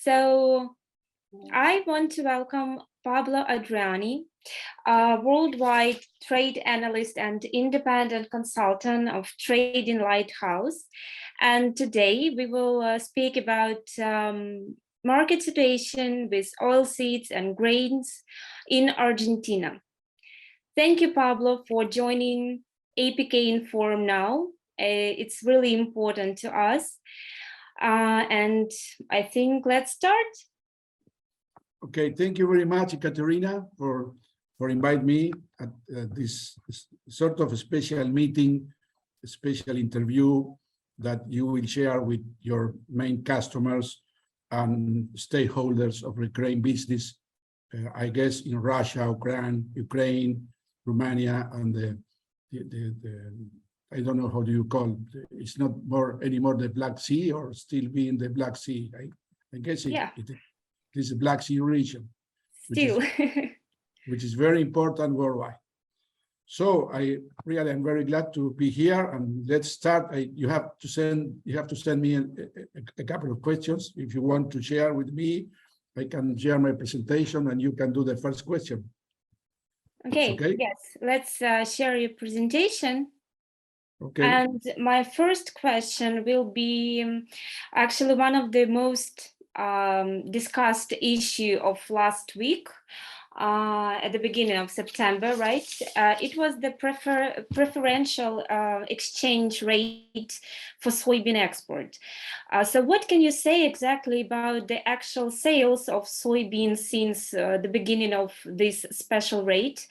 So I want to welcome Pablo Adreani, a worldwide trade analyst and independent consultant of Trade in Lighthouse. And today we will speak about market situation with oilseeds and grains in Argentina. Thank you, Pablo, for joining APK-INFORM now. It's really important to us. And I think let's start. Okay, thank you very much, Katerina, for inviting me at this sort of a special meeting, a special interview that you will share with your main customers and stakeholders of the grain business, I guess in Russia, Ukraine, Romania, and the I don't know how do you call it. It's not anymore the Black Sea, or still being the Black Sea. I guess it is the Black Sea region, which is very important worldwide. So I really am very glad to be here, and let's start. You have to send me a couple of questions if you want to share with me. I can share my presentation, and you can do the first question. Okay. Yes, let's share your presentation. Okay. And my first question will be actually one of the most discussed issue of last week at the beginning of September, right? It was the preferential exchange rate for soybean export. So what can you say exactly about the actual sales of soybeans since the beginning of this special rate?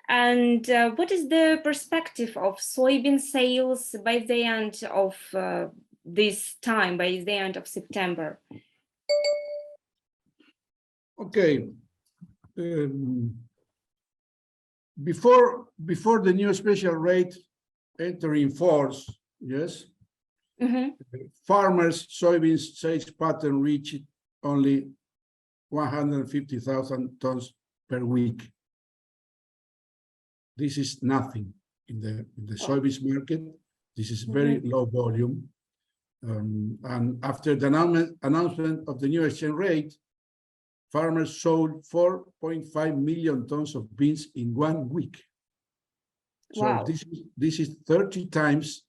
And what is the perspective of soybean sales by the end of this time, by the end of September? Okay. Before the new special rate entered in force, yes, farmers' soybeans sales pattern reached only 150,000 tons per week. This is nothing in the soybeans market. This is very low volume. And after the announcement of the new exchange rate, farmers sold 4.5 million tons of beans in 1 week. Wow. So this is 30 times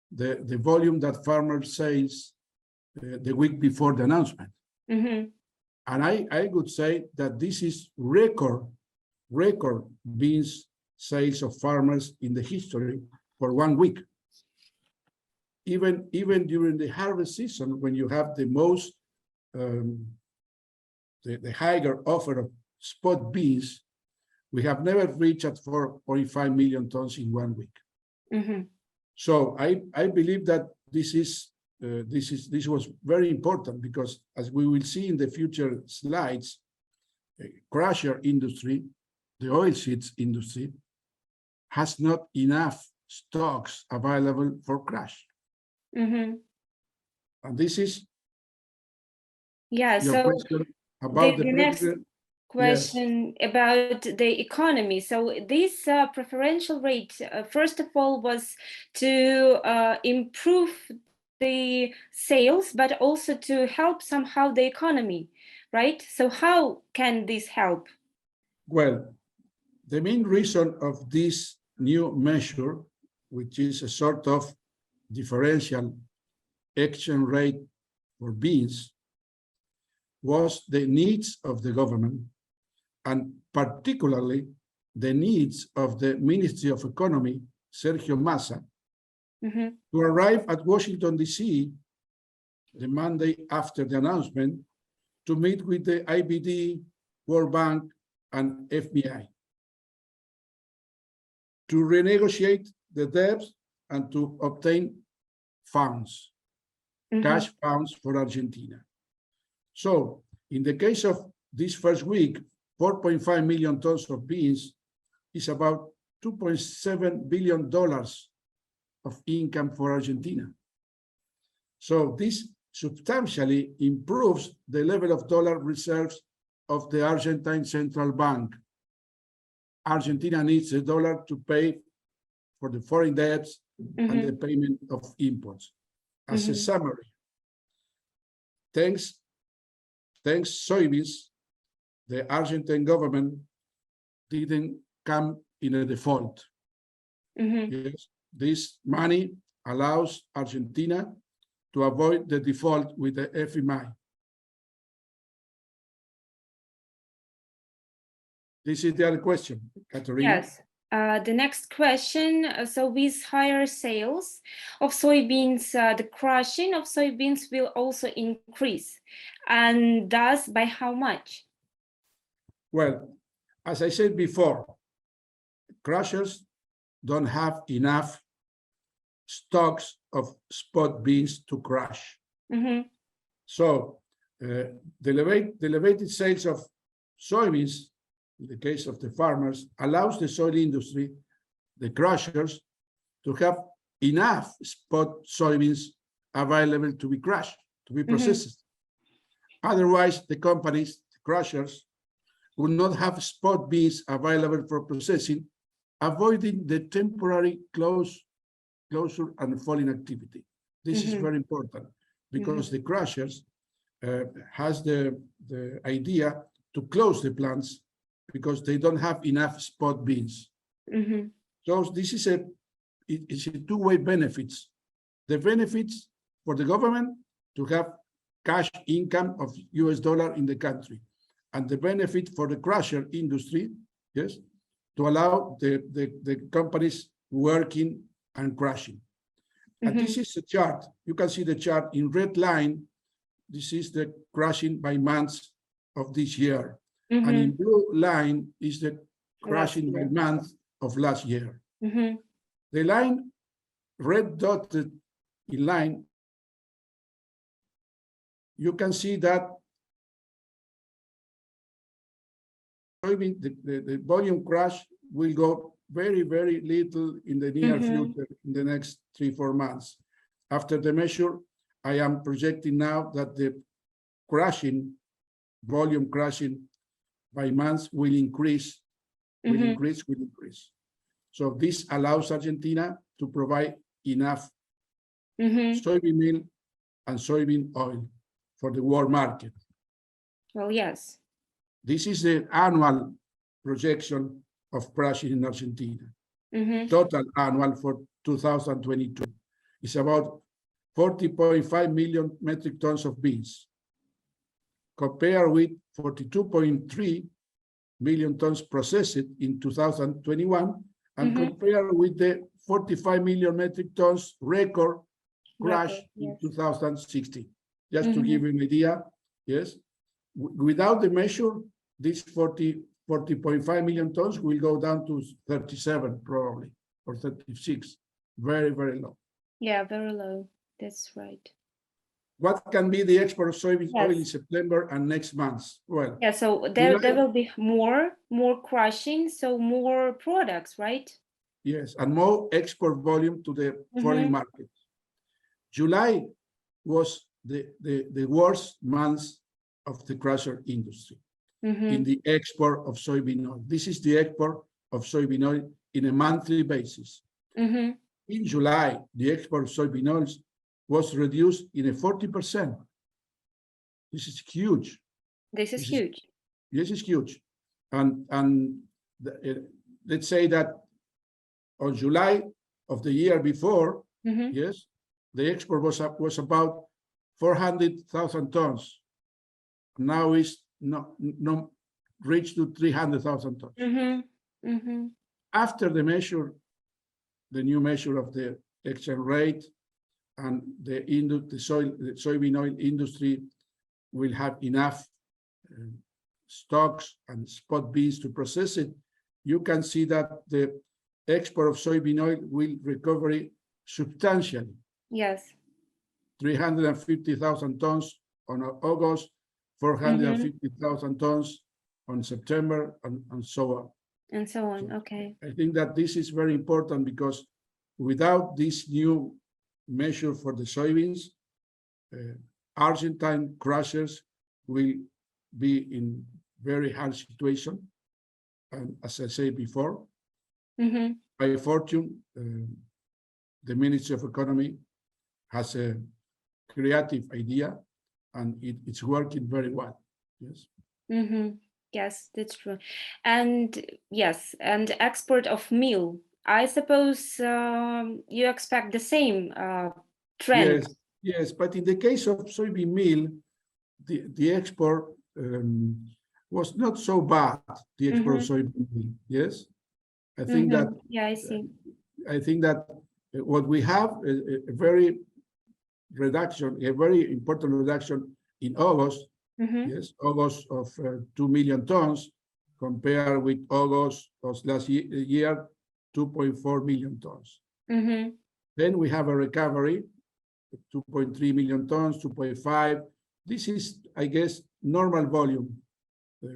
the volume that farmers sales the week before the announcement. And I would say that this is record beans sales of farmers in the history for 1 week. Even during the harvest season, when you have the most the higher offer of spot beans, we have never reached at 4.5 million tons in 1 week. So I believe that this was very important, because as we will see in the future slides, crusher industry, the oilseeds industry, has not enough stocks available for crush. And this is your question about the next question about the economy. So this preferential rate, first of all, was to improve the sales, but also to help somehow the economy, right? So how can this help? Well, the main reason of this new measure, which is a sort of differential exchange rate for beans, was the needs of the government, and particularly the needs of the Ministry of Economy, Sergio Massa, to arrive at Washington, D.C. the Monday after the announcement to meet with the IBD, World Bank, and FBI to renegotiate the debts and to obtain funds, cash funds for Argentina. So in the case of this first week, 4.5 million tons of beans is about $2.7 billion of income for Argentina. So this substantially improves the level of dollar reserves of the Argentine Central Bank. Argentina needs the dollar to pay for the foreign debts and the payment of imports. As a summary, thanks thanks soybeans, the Argentine government didn't come in a default. Yes, this money allows Argentina to avoid the default with the FMI. This is the other question, Katerina. Yes. The next question, so with higher sales of soybeans, the crushing of soybeans will also increase, and thus by how much? Well, as I said before, crushers don't have enough stocks of spot beans to crush. So the elevated sales of soybeans, in the case of the farmers, allows the soil industry, the crushers, to have enough spot soybeans available to be crushed, to be processed. Otherwise, the companies, the crushers, would not have spot beans available for processing, avoiding the temporary closure and falling activity. This is very important because the crushers has the idea to close the plants because they don't have enough spot beans. So this is it's a two-way benefits. The benefits for the government to have cash income of US dollar in the country, and the benefit for the crusher industry, yes, to allow the companies working and crushing. And this is a chart. You can see the chart in red line. This is the crushing by months of this year. And in blue line is the crushing by month of last year. The line, red dotted in line, you can see that the volume crush will go very, very little in the near future, in the next 3-4 months. After the measure, I am projecting now that the crushing, volume crushing by months will increase, will increase. So this allows Argentina to provide enough soybean meal and soybean oil for the world market. Well, yes. This is the annual projection of crushing in Argentina. Total annual for 2022 is about 40.5 million metric tons of beans, compared with 42.3 million tons processed in 2021, and compared with the 45 million metric tons record crush in 2016. Just to give you an idea, yes, without the measure, this 40.5 million tons will go down to 37 probably, or 36, very, very low. Yeah, very low, that's right. What can be the export of soybean oil in September and next month? Well, yeah, so there will be more crushing, so more products, right? Yes, and more export volume to the foreign market. July was the worst month of the crusher industry in the export of soybean oil. This is the export of soybean oil in a monthly basis. In July, the export of soybean oils was reduced in a 40%. This is huge. This is huge. This is huge. And let's say that on July of the year before, yes, the export was about 400,000 tons. Now it's not reached to 300,000 tons. After the measure, the new measure of the exchange rate, and the soybean oil industry will have enough stocks and spot beans to process it, you can see that the export of soybean oil will recover substantially. Yes. 350,000 tons on August, 450,000 tons on September, and so on. And so on, okay. I think that this is very important because without this new measure for the soybeans, Argentine crushers will be in very hard situation. And as I said before, by fortune, the Ministry of Economy has a creative idea, and it's working very well. Yes. Yes, that's true. And yes, and export of meal. I suppose you expect the same trend. Yes, yes, but in the case of soybean meal, the export was not so bad, the export of soybean meal, yes? I think that, Yeah, I see. I think that what we have a very important reduction in August, yes, August of 2 million tons, compared with August of last year, 2.4 million tons. Then we have a recovery, 2.3 million tons, 2.5. This is, I guess, normal volume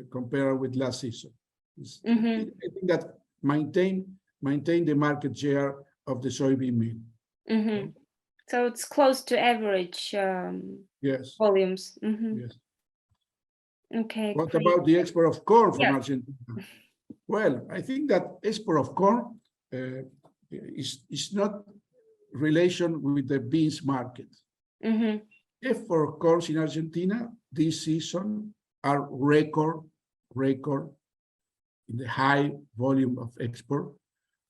compared with last season. I think that maintain the market share of the soybean meal. So it's close to average Yes. volumes. Yes. Okay. What great. about the export of corn from Yes. Argentina? Well, I think that export of corn is not relation with the beans market. Export of corn in Argentina this season are record in the high volume of export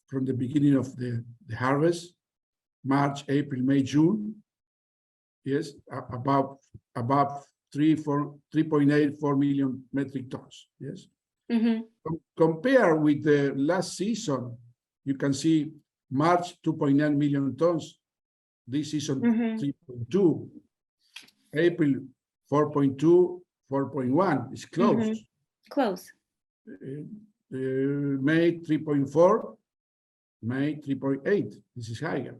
from the beginning of the harvest, March, April, May, June. Yes, about 3.84 million metric tons. Yes. Compare with the last season, you can see March 2.9 million tons. This season 3.2. April 4.2, 4.1 is close. Close. May 3.4, May 3.8. This is higher.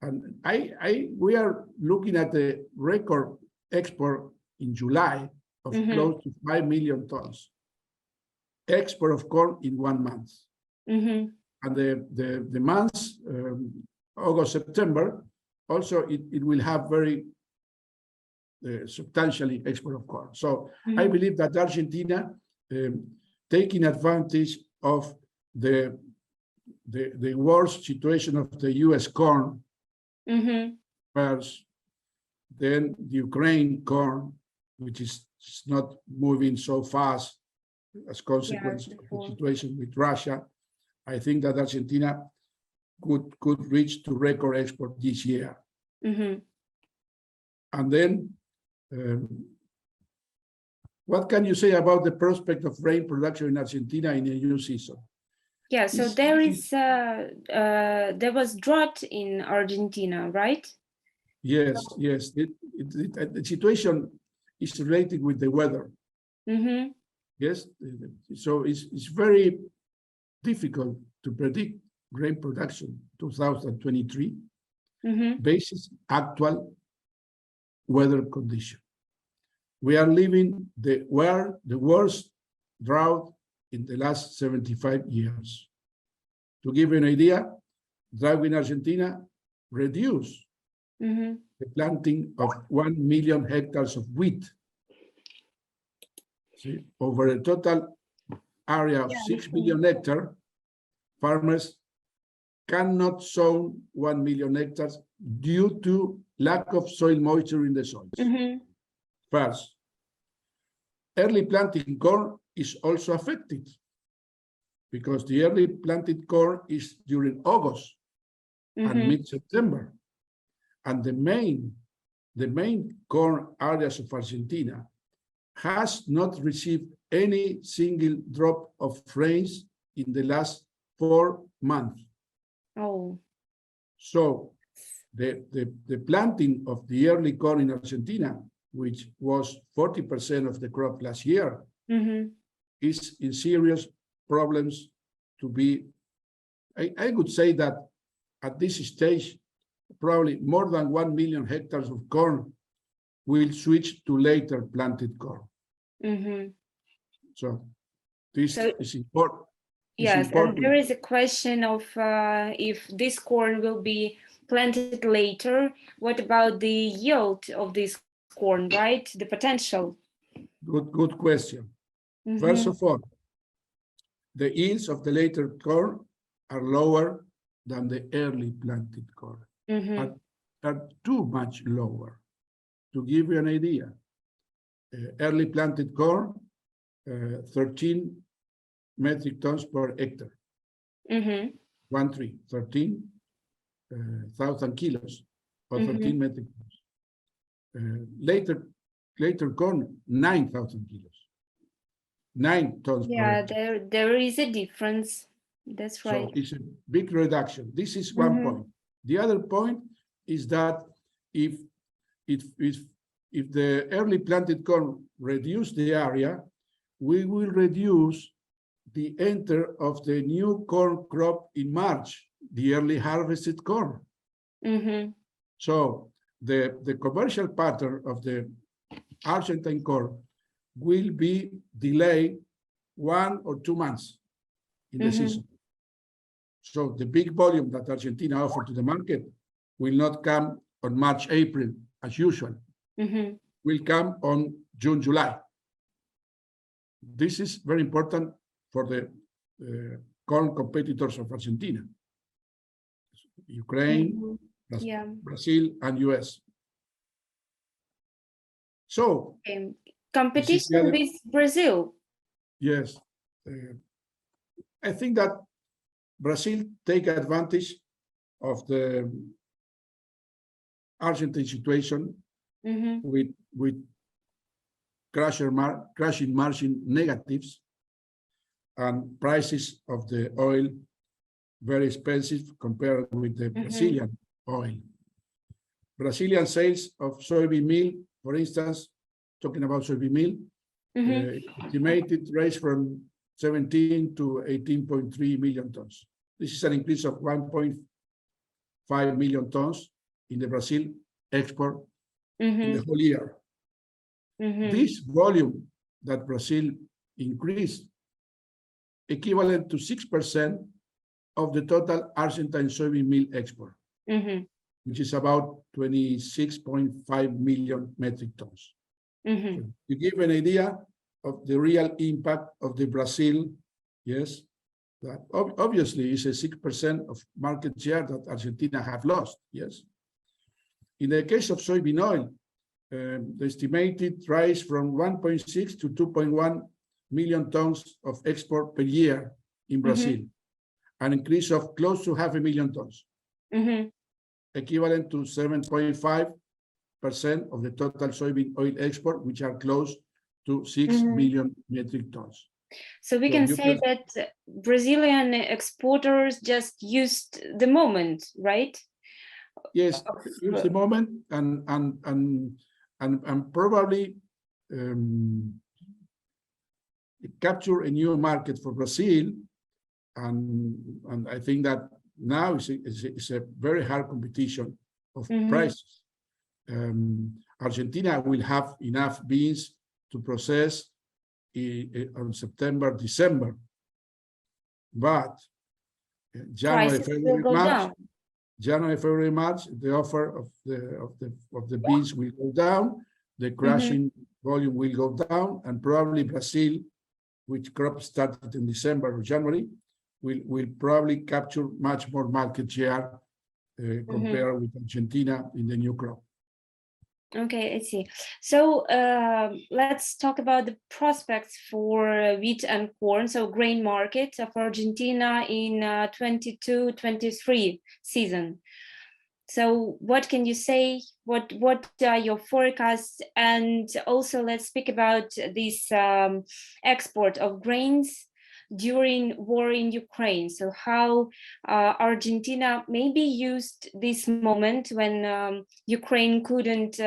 And we are looking at the record export in July of close to 5 million tons. Export of corn in 1 month. And the months, August, September, also it will have very substantially export of corn. So I believe that Argentina, taking advantage of the worst situation of the U.S. corn, first, then the Ukraine corn, which is not moving so fast as consequence of the situation with Russia. I think that Argentina could reach to record export this year. And then, what can you say about the prospect of grain production in Argentina in a new season? Yeah, so there was drought in Argentina, right? Yes, yes. The situation is related with the weather. Yes, so it's very difficult to predict grain production 2023 basis actual weather condition. We are living the worst drought in the last 75 years. To give you an idea, drought in Argentina reduced the planting of 1 million hectares of wheat. See, over a total area of 6 million hectares, farmers cannot sow 1 million hectares due to lack of soil moisture in the soils. First, early planting corn is also affected because the early planted corn is during August and mid-September. And the main corn areas of Argentina has not received any single drop of rains in the last 4 months. Oh. So the planting of the early corn in Argentina, which was 40% of the crop last year, is in serious problems to be. I would say that at this stage, probably more than 1 million hectares of corn will switch to later planted corn. So this is important. Yes, and there is a question of if this corn will be planted later, what about the yield of this corn, right? The potential. Good question. First of all, the yields of the later corn are lower than the early planted corn, are too much lower. To give you an idea, early planted corn, 13 metric tons per hectare. 13,000 kilos or 13 metric tons. Later corn, 9,000 kilos. 9 tons per Yeah, hectare. there is a difference. That's right. So it's a big reduction. This is one point. The other point is that if the early planted corn reduce the area, we will reduce the enter of the new corn crop in March, the early harvested corn. So the commercial pattern of the Argentine corn will be delayed 1 or 2 months in the season. So the big volume that Argentina offered to the market will not come on March, April, as usual. Will come on June, July. This is very important for the corn competitors of Argentina. Ukraine, Brazil, and US. So competition with Brazil. Yes, I think that Brazil take advantage of the Argentine situation with crushing margin negatives and prices of the oil very expensive compared with the Brazilian oil. Brazilian sales of soybean meal, for instance, talking about soybean meal, estimated raise from 17 to 18.3 million tons. This is an increase of 1.5 million tons in the Brazil export in the whole year. This volume that Brazil increased equivalent to 6% of the total Argentine soybean meal export, which is about 26.5 million metric tons. So to give an idea of the real impact of the Brazil, yes, that obviously is a 6% of market share that Argentina have lost, yes. In the case of soybean oil, the estimated rise from 1.6 to 2.1 million tons of export per year in Brazil, an increase of close to 500,000 tons, equivalent to 7.5% of the total soybean oil export, which are close to 6 million metric tons. So we can say that Brazilian exporters just used the moment, right? Yes, use the moment and probably capture a new market for Brazil. And I think that now it's a very hard competition of prices. Argentina will have enough beans to process on September, December, but January, February, March, the offer of the beans will go down, the crushing volume will go down, and probably Brazil, which crop started in December or January, will probably capture much more market share compared with Argentina in the new crop. Okay, I see. So let's talk about the prospects for wheat and corn, so grain market of Argentina in 22-23 season. So what can you say? What are your forecasts? And also let's speak about this export of grains during war in Ukraine. So how Argentina maybe used this moment when Ukraine couldn't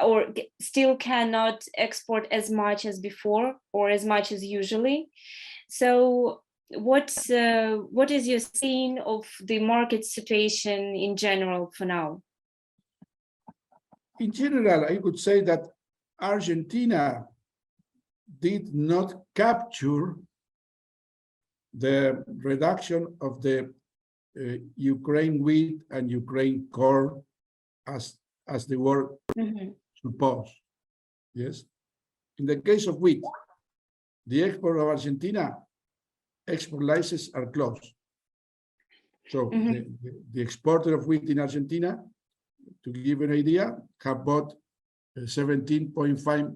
or still cannot export as much as before or as much as usually. So what is your scene of the market situation in general for now? In general, I would say that Argentina did not capture the reduction of the Ukraine wheat and Ukraine corn as they were supposed. Yes. In the case of wheat, the export of Argentina, export licenses are closed. So the exporter of wheat in Argentina, to give an idea, have bought 17.5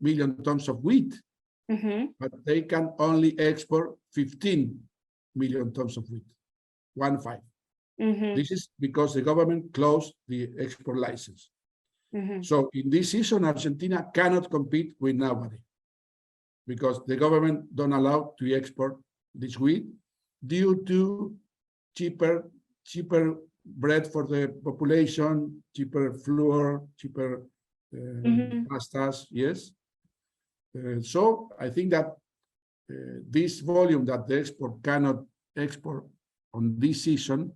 million tons of wheat, but they can only export 15 million tons of wheat, 15. This is because the government closed the export license. So in this season, Argentina cannot compete with nobody because the government don't allow to export this wheat due to cheaper bread for the population, cheaper flour, cheaper pastas, yes. So I think that this volume that the export cannot export on this season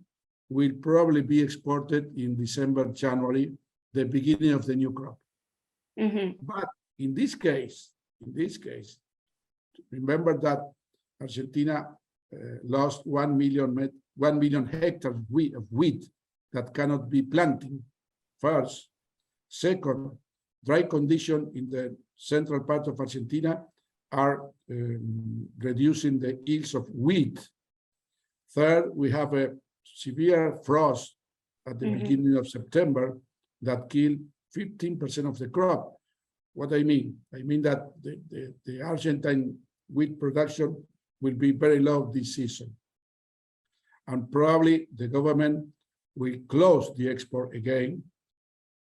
will probably be exported in December, January, the beginning of the new crop. But in this case, remember that Argentina lost 1 million hectares of wheat that cannot be planting. First. Second, dry condition in the central part of Argentina are reducing the yields of wheat. Third, we have a severe frost at the beginning of September that killed 15% of the crop. What I mean? I mean that the Argentine wheat production will be very low this season. And probably the government will close the export again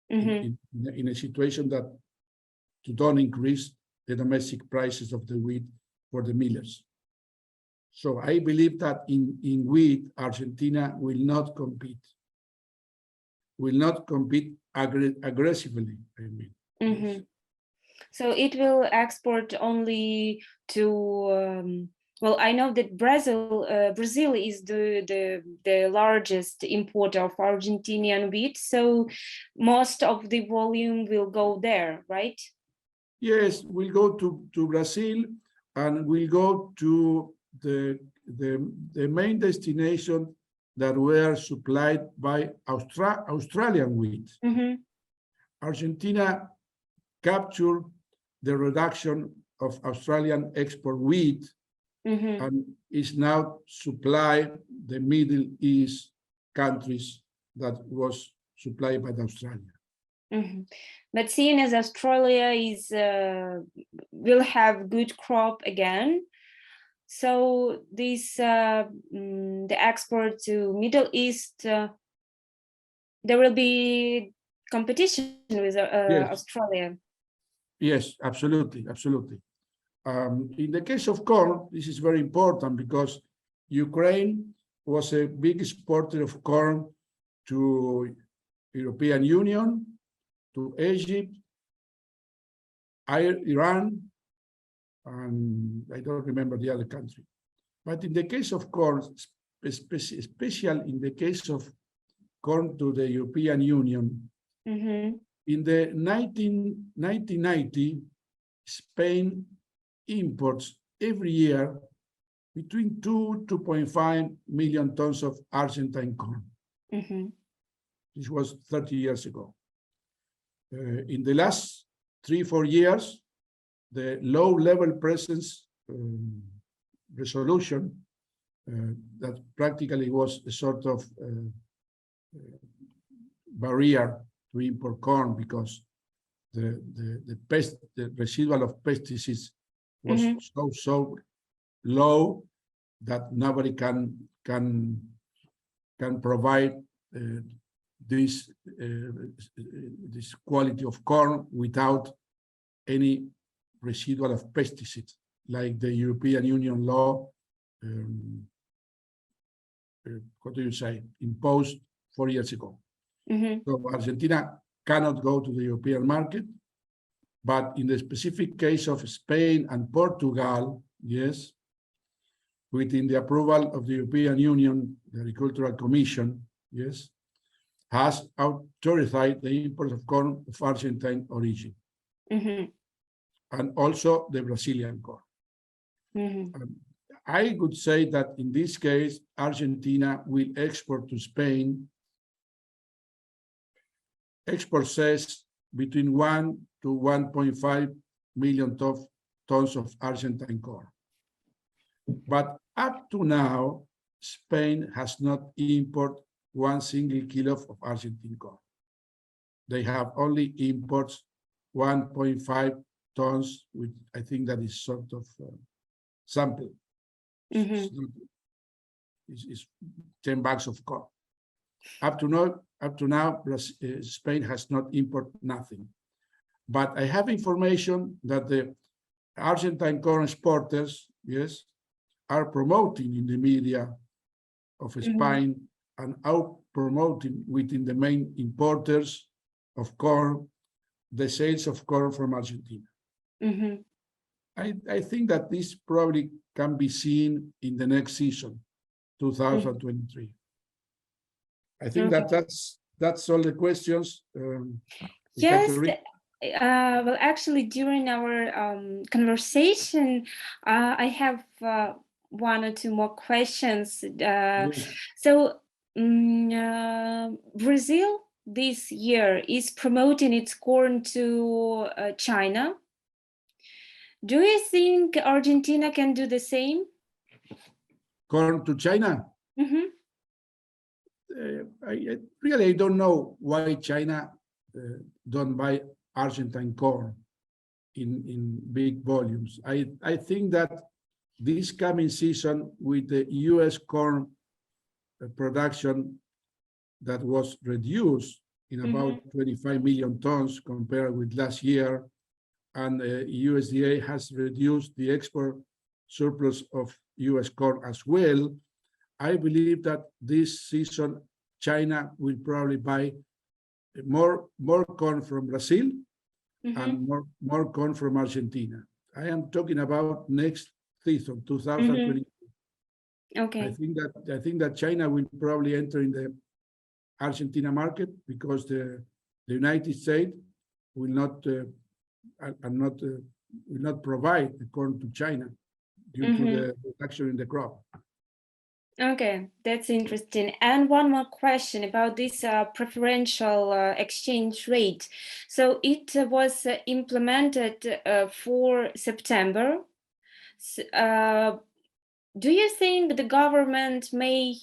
in a situation that to don't increase the domestic prices of the wheat for the millers. So I believe that in wheat, Argentina will not compete aggressively, I mean. Yes. So it will export only to, well, I know that Brazil is the largest importer of Argentinian wheat, so most of the volume will go there, right? Yes, we'll go to Brazil, and we'll go to the main destination that were supplied by Australian wheat. Argentina captured the reduction of Australian export wheat and is now supplying the Middle East countries that was supplied by Australia. But seeing as Australia is will have good crop again, so this the export to Middle East, there will be competition with Yes. Australia. Yes, absolutely. In the case of corn, this is very important because Ukraine was a big exporter of corn to European Union, to Egypt, Iran, and I don't remember the other country. But in the case of corn, especially in the case of corn to the European Union, in the 1990, Spain imports every year between 2.5 million tons of Argentine corn. This was 30 years ago. In the last 3-4 years, the low-level presence resolution that practically was a sort of barrier to import corn because the residual of pesticides was so low that nobody can provide this quality of corn without any residual of pesticides, like the European Union law, what do you say, imposed 4 years ago. So Argentina cannot go to the European market, but in the specific case of Spain and Portugal, yes, within the approval of the European Union, the Agricultural Commission, yes, has authorized the import of corn of Argentine origin, and also the Brazilian corn. I would say that in this case, Argentina will export to Spain. Export says between 1 to 1.5 million tons of Argentine corn. But up to now, Spain has not imported 1 single kilo of Argentine corn. They have only imports 1.5 tons, which I think that is sort of sample. It's, not, it's 10 bags of corn. Up to now, Spain has not imported nothing. But I have information that the Argentine corn exporters, yes, are promoting in the media of Spain and out promoting within the main importers of corn, the sales of corn from Argentina. I think that this probably can be seen in the next season, 2023. I think that that's all the questions. Yes. Catherine. Well, actually, during our conversation, I have one or two more questions. Yes. So, Brazil this year is promoting its corn to China. Do you think Argentina can do the same? Corn to China? I really don't know why China don't buy Argentine corn in big volumes. I think that this coming season with the US corn production that was reduced in about 25 million tons compared with last year, and USDA has reduced the export surplus of US corn as well, I believe that this season China will probably buy more corn from Brazil and more corn from Argentina. I am talking about next season, 2020. Okay. I think that China will probably enter in the Argentina market because the United States will not provide the corn to China due to the reduction in the crop. Okay, that's interesting. And one more question about this preferential exchange rate. So it was implemented for September. Do you think the government may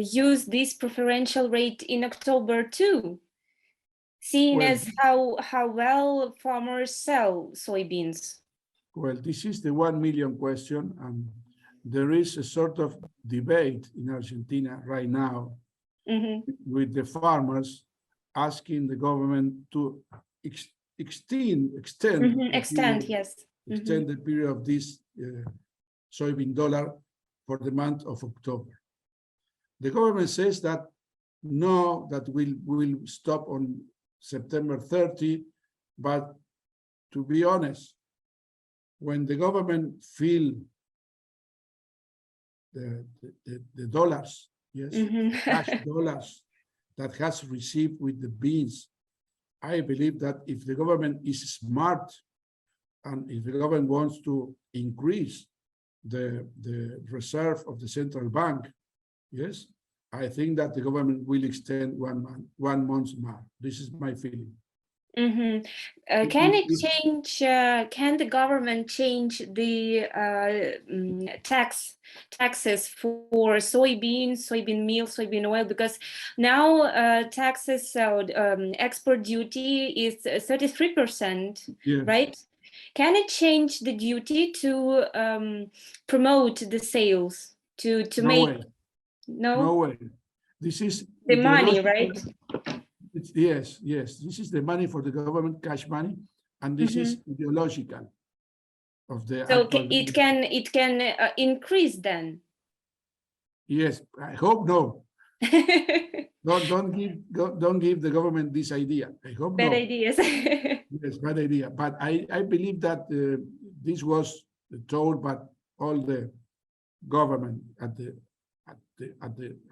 use this preferential rate in October too, seeing as how well farmers sell soybeans? Well, this is the 1 million question, and there is a sort of debate in Argentina right now with the farmers asking the government to extend the period of this soybean dollar for the month of October. The government says that no, that will stop on September 30, but to be honest, when the government feel the dollars, yes, cash dollars that has received with the beans, I believe that if the government is smart and if the government wants to increase the reserve of the central bank, yes, I think that the government will extend 1 month more. This is my feeling. Can the government change the taxes for soybean meal, soybean oil? Because now taxes, so export duty is 33%, right? Can it change the duty to promote the sales, to make? Way. No? No way. This is the money, right? Yes. This is the money for the government, cash money, and this is ideological. Of the so it can increase then. Yes, I hope no. don't give the government this idea. I hope bad no. ideas. Yes, bad idea. But I believe that this was told by all the government at the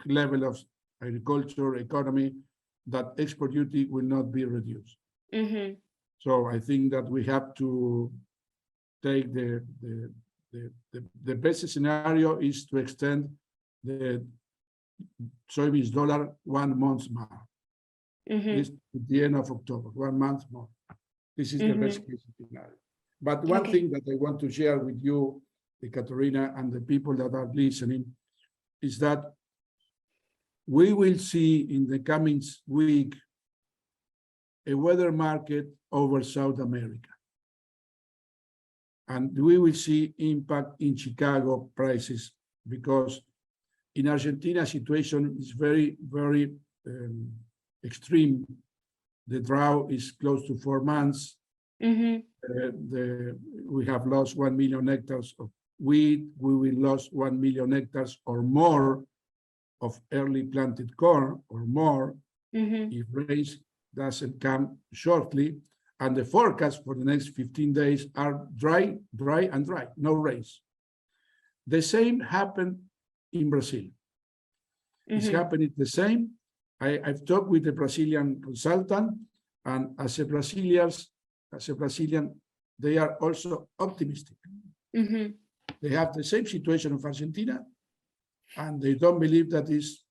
level of agriculture, economy, that export duty will not be reduced. So I think that we have to take the best scenario is to extend the soybeans dollar 1 month more. This at the end of October, 1 month more. This is the best case scenario. But one thing that I want to share with you, Katerina, and the people that are listening, is that we will see in the coming week a weather market over South America. And we will see impact in Chicago prices because in Argentina, situation is very, very extreme. The drought is close to 4 months. We have lost 1 million hectares of wheat. We will lose 1 million hectares or more of early planted corn or more if rains doesn't come shortly. And the forecast for the next 15 days are dry, dry, and dry, no rains. The same happened in Brazil. It's happening the same. I've talked with the Brazilian consultant, and as a Brazilian, they are also optimistic. They have the same situation of Argentina, and they don't believe that is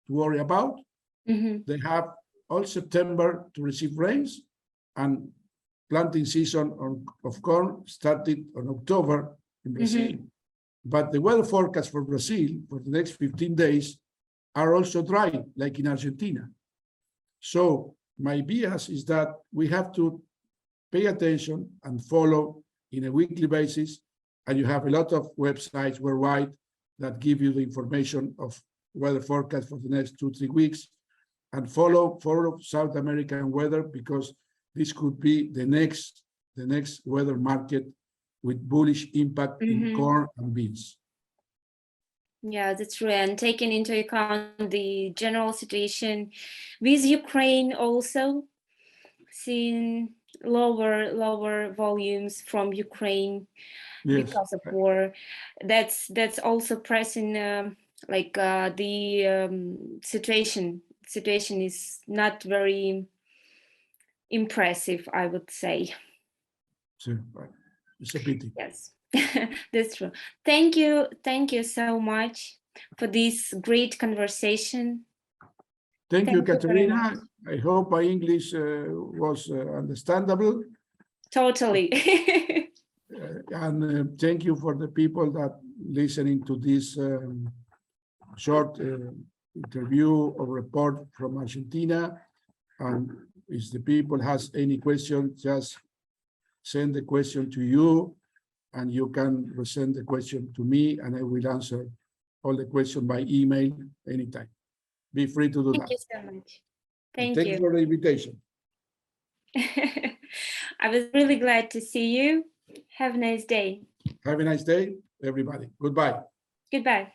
to worry about. They have all September to receive rains, and planting season of corn started on October in Brazil. But the weather forecast for Brazil for the next 15 days are also dry, like in Argentina. So my bias is that we have to pay attention and follow in a weekly basis. And you have a lot of websites worldwide that give you the information of weather forecast for the next 2-3 weeks, and follow South American weather, because this could be the next weather market with bullish impact in corn and beans. Yeah, that's true. And taking into account the general situation with Ukraine, also seeing lower volumes from Ukraine because of war. That's also pressing the situation is not very impressive, I would say. It's a pity. Yes, that's true. Thank you so much for this great conversation. Thank you, Katerina. I hope my English was understandable. Totally. And thank you for the people that listening to this short interview or report from Argentina. And if the people has any question, just send the question to you, and you can send the question to me, and I will answer all the questions by email anytime. Be free to do that. Thank you so much. Thank you for the invitation. I was really glad to see you. Have a nice day. Have a nice day, everybody. Goodbye. Goodbye.